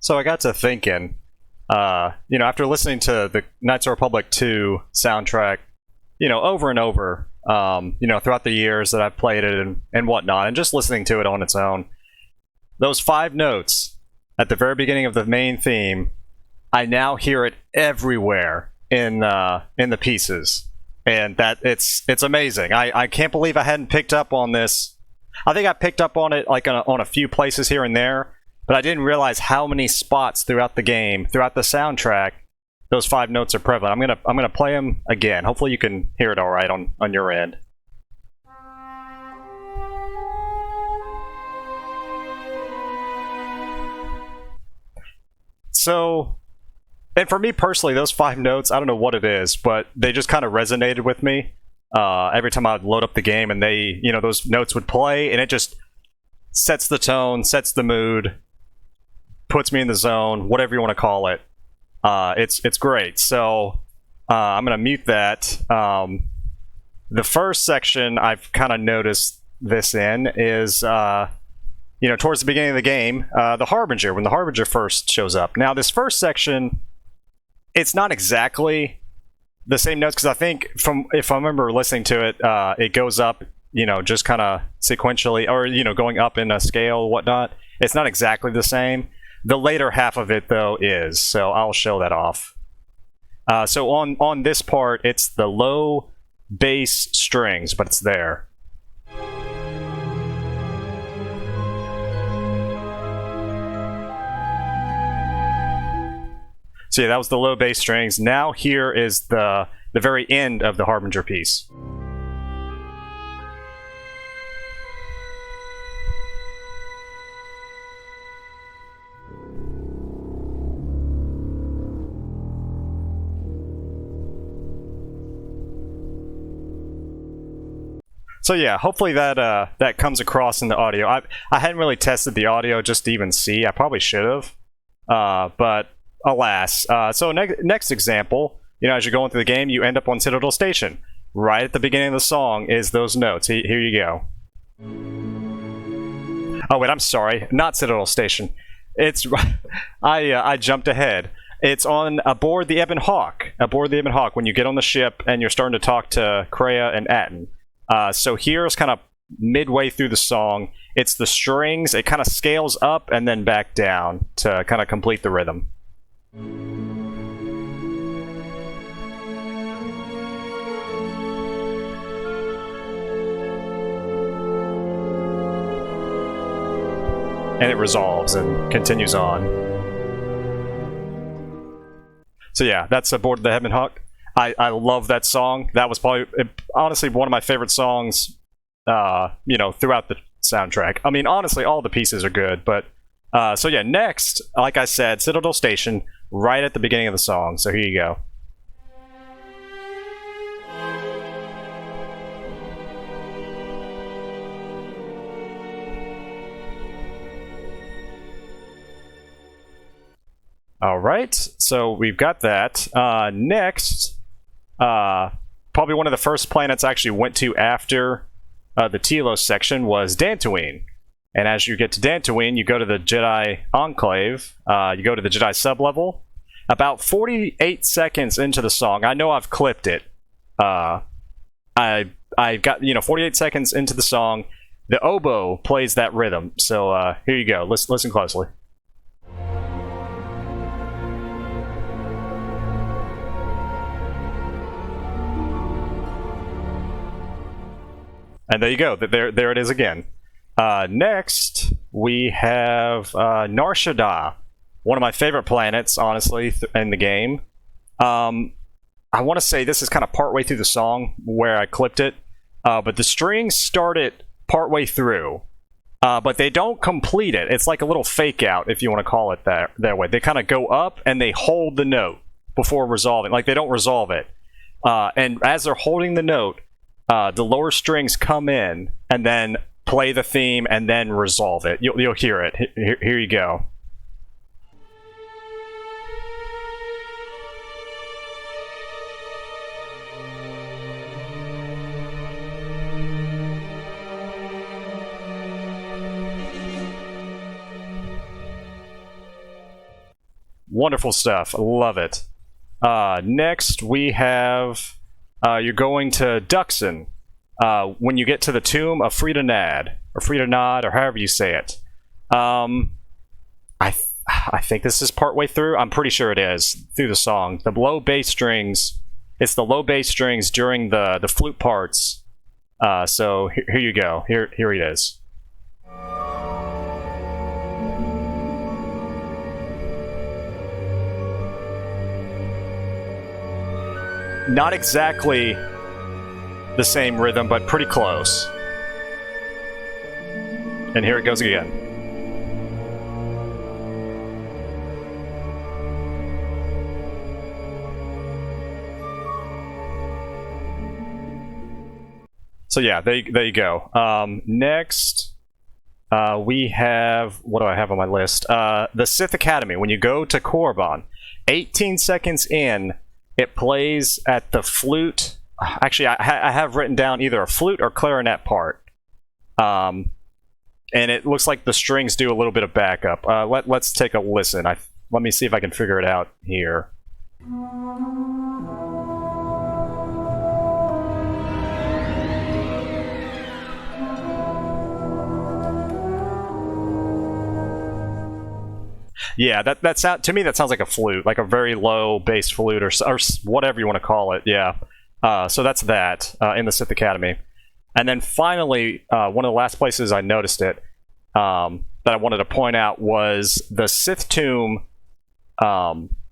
So I got to thinking, after listening to the Knights of the Republic 2 soundtrack, over and over, throughout the years that I've played it and whatnot, and just listening to it on its own, those 5 notes at the very beginning of the main theme, I now hear it everywhere in the pieces, and that it's amazing. I can't believe I hadn't picked up on this. I think I picked up on it like on a few places here and there, but I didn't realize how many spots throughout the game, throughout the soundtrack, those 5 notes are prevalent. I'm gonna play them again. Hopefully you can hear it all right on your end. So, and for me personally, those 5 notes, I don't know what it is, but they just kind of resonated with me. Every time I would load up the game and those notes would play, and it just sets the tone, sets the mood, puts me in the zone, whatever you want to call it. It's great. So I'm going to mute that. The first section I've kind of noticed this in is, towards the beginning of the game, the Harbinger, when the Harbinger first shows up. Now, this first section, it's not exactly the same notes, because I think, if I remember listening to it, it goes up, just kind of sequentially, or, going up in a scale or whatnot. It's not exactly the same. The later half of it, though, is. So I'll show that off. So on this part, it's the low bass strings, but it's there. So yeah, that was the low bass strings. Now here is the very end of the Harbinger piece. So yeah, hopefully that comes across in the audio. I hadn't really tested the audio just to even see. I probably should have, but alas. So next example, as you're going through the game, you end up on Citadel Station. Right at the beginning of the song is those notes. Here you go. Oh wait, I'm sorry, not Citadel Station. It's I jumped ahead. It's on aboard the Ebon Hawk. Aboard the Ebon Hawk, when you get on the ship and you're starting to talk to Kreia and Atton. So here's kind of midway through the song. It's the strings. It kind of scales up and then back down to kind of complete the rhythm. And it resolves and continues on. So yeah, that's aboard the Ebon Hawk. I love that song. That was probably, honestly, one of my favorite songs, throughout the soundtrack. I mean, honestly, all the pieces are good, but, so yeah, next, like I said, Citadel Station, right at the beginning of the song, so here you go. Alright, so we've got that. Next, probably one of the first planets I actually went to after the Telos section was Dantooine. And as you get to Dantooine, you go to the Jedi Enclave, you go to the Jedi sublevel. About 48 seconds into the song, I know I've clipped it. I got, 48 seconds into the song, the oboe plays that rhythm. So here you go, listen closely. And there you go. There it is again. Next, we have Narshadow, one of my favorite planets, honestly, in the game. I want to say this is kind of partway through the song where I clipped it, but the strings start it partway through, but they don't complete it. It's like a little fake out, if you want to call it that way. They kind of go up and they hold the note before resolving. Like, they don't resolve it. And as they're holding the note, the lower strings come in and then play the theme and then resolve it. You'll hear it. Here you go. Wonderful stuff. I love it. Next, we have you're going to Duckson. When you get to the tomb of Frida or however you say it. I think this is partway through. I'm pretty sure it is through the song. The low bass strings. It's the low bass strings during the flute parts. So here you go. Here it is. Not exactly the same rhythm, but pretty close. And here it goes again. So yeah, there you go. Next, we have... What do I have on my list? The Sith Academy. When you go to Korriban, 18 seconds in, it plays at the flute. Actually, I have written down either a flute or clarinet part. And it looks like the strings do a little bit of backup. Let's take a listen. Let me see if I can figure it out here. Yeah, that sound to me that sounds like a flute, like a very low bass flute or whatever you want to call it. Yeah. So that's that in the Sith Academy, and then finally, one of the last places I noticed it that I wanted to point out was the Sith tomb,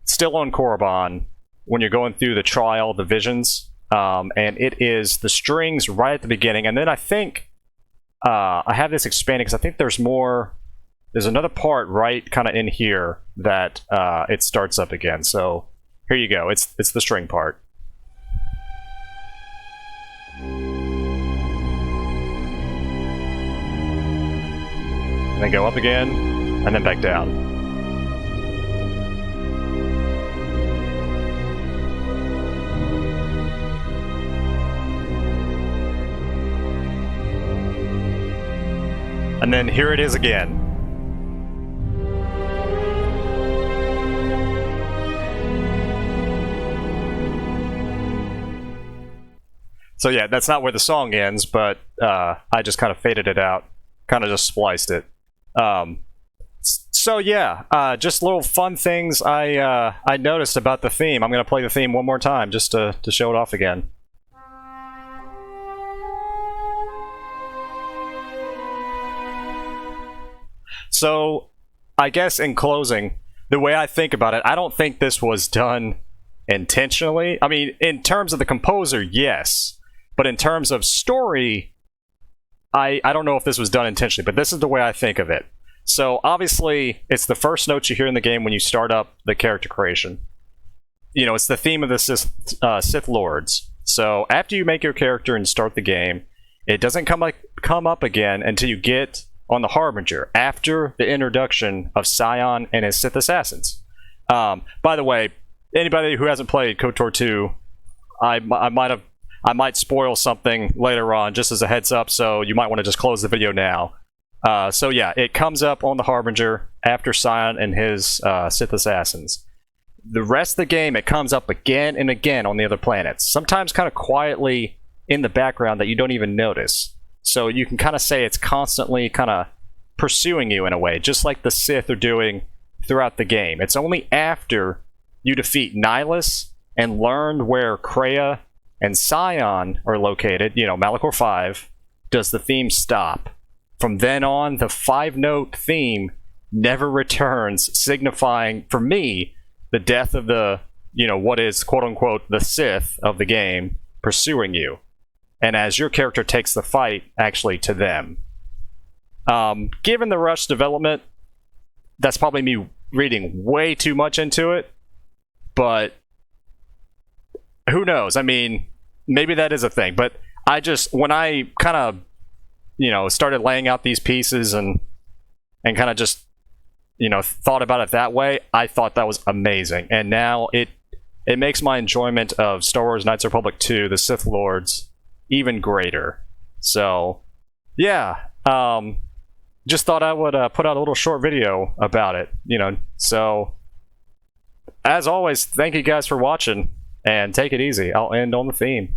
still on Korriban when you're going through the trial, the visions, and it is the strings right at the beginning, and then I think I have this expanded because I think there's more. There's another part right kind of in here that it starts up again. So here you go. It's the string part. And then go up again, and then back down. And then here it is again. So yeah, that's not where the song ends, but I just kind of faded it out, kind of just spliced it. So yeah, just little fun things I noticed about the theme. I'm going to play the theme one more time just to show it off again. So I guess in closing, the way I think about it, I don't think this was done intentionally. I mean, in terms of the composer, yes. But in terms of story, I don't know if this was done intentionally, but this is the way I think of it. So obviously, it's the first notes you hear in the game when you start up the character creation. You know, it's the theme of the Sith Lords. So after you make your character and start the game, it doesn't come up again until you get on the Harbinger, after the introduction of Sion and his Sith assassins. By the way, anybody who hasn't played KOTOR 2, I might spoil something later on, just as a heads up, so you might want to just close the video now. So yeah, it comes up on the Harbinger after Sion and his Sith assassins. The rest of the game, it comes up again and again on the other planets, sometimes kind of quietly in the background that you don't even notice. So you can kind of say it's constantly kind of pursuing you in a way, just like the Sith are doing throughout the game. It's only after you defeat Nihilus and learn where Kreia and Sion are located, you know, Malachor 5, does the theme stop. From then on, the 5-note theme never returns, signifying, for me, the death of the, you know, what is, quote-unquote, the Sith of the game pursuing you. And as your character takes the fight, actually, to them. Given the rush development, that's probably me reading way too much into it, but who knows? I mean, maybe that is a thing, but I just, when I kind of, you know, started laying out these pieces and kind of just, you know, thought about it that way, I thought that was amazing. And now it makes my enjoyment of Star Wars Knights of the Republic 2, the Sith Lords, even greater. So, yeah, just thought I would put out a little short video about it, you know, so as always, thank you guys for watching, and take it easy. I'll end on the theme.